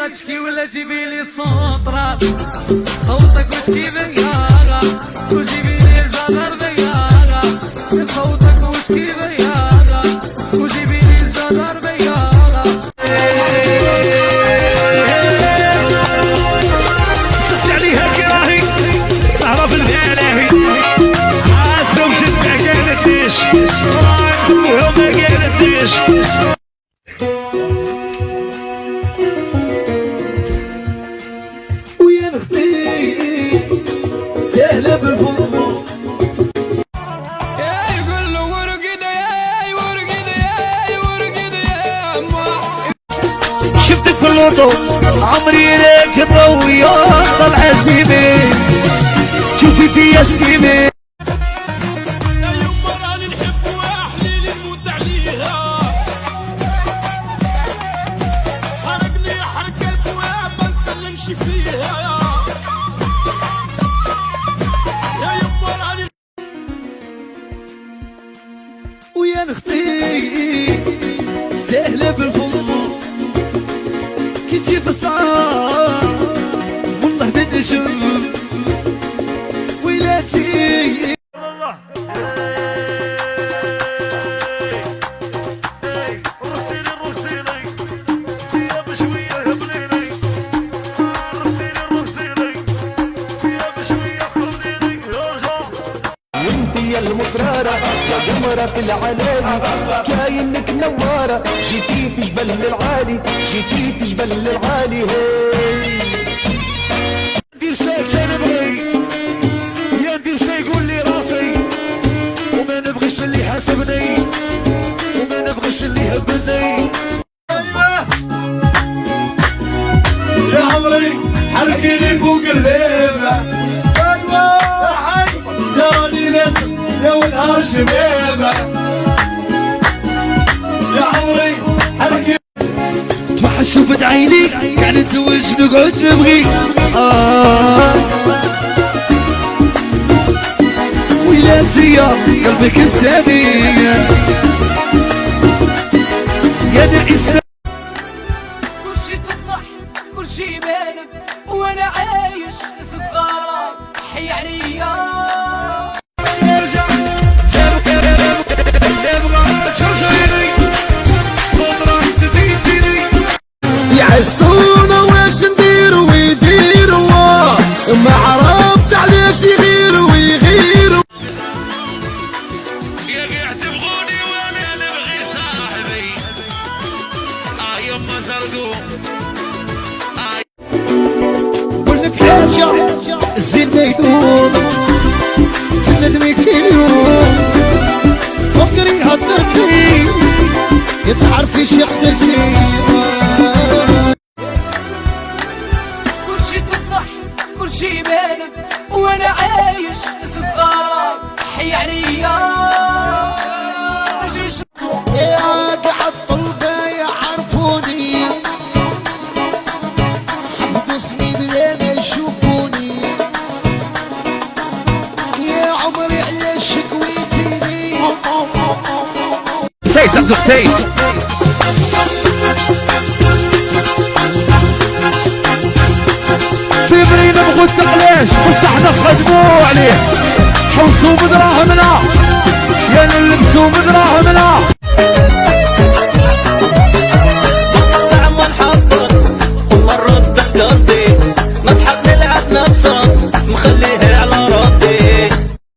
ما تشكي ولا جيبي لي سونطرال صوتك وشكي بياغا وجيبي لي الجدر بياغا صوتك وشكي بياغا وجيبي لي الجدر بياغا سقسي عليها كراهي سهرة في الفلاهي عالزوجة ما قالتليش وما قالتليش سهلة بالفضل يقول له ورقدة يا ورقدة يا ورقدة يا أما شفتك في اللوطو عمري راكبة ويا طلع سيمي شوفي فيا سكيمي يا يما راني نحب وحليلي نموت عليها حرقني حرق قلبي ما نسلمش فيها ويا نختي سهلة بالفضل كي تجيب الصعاب والله بالنجم ويلاتي الله رسيلي رسيلي يا بشوية هبليني رسيلي رسيلي يا بشوية خليني يا جام وانتي يا المصرارة يا قمرة في العلالي كاينك نوارة جيتي في جبل العالي جيتي في جبل العالي هي ندير شيك شي نبغي يا ندير شي يقول لي راسي وما نبغيش اللي حاسبني وما نبغيش اللي يهبني ايوه يا عمري حركي لي فوق الليبة ايوه يا حي يا راني لازم يا ونهار شبابة يا عمري حركي توحش وفتح لي يعني نتزوج نقعد نبغيك ويلاتي يا قلبك انساني يا نعيس كل شي تفضح كل شي بانب وانا عايش صغار حي عليا يحسونا واش نديرو ويديرو ما عرفت علاش يغيرو ويغيرو يا قاعد تبغوني وانا نبغي صاحبي يما زرقوم قولك حاجة الزين ما يدوم تندمي كيليوم فكري هضرتي يا تعرفي شي خسرتي كل شي تفضح كل شي بانب وانا عايش صغار حي عليا يا قعد طلبة يعرفوني حفظ اسمي بلا ما يشوفوني يا عمري علاش شكويتيني سي زقزق سي سيبري نبغوا التقلاش بصح نخدموا عليه حوسوا بدراهمنا يا نلبسوا بدراهمنا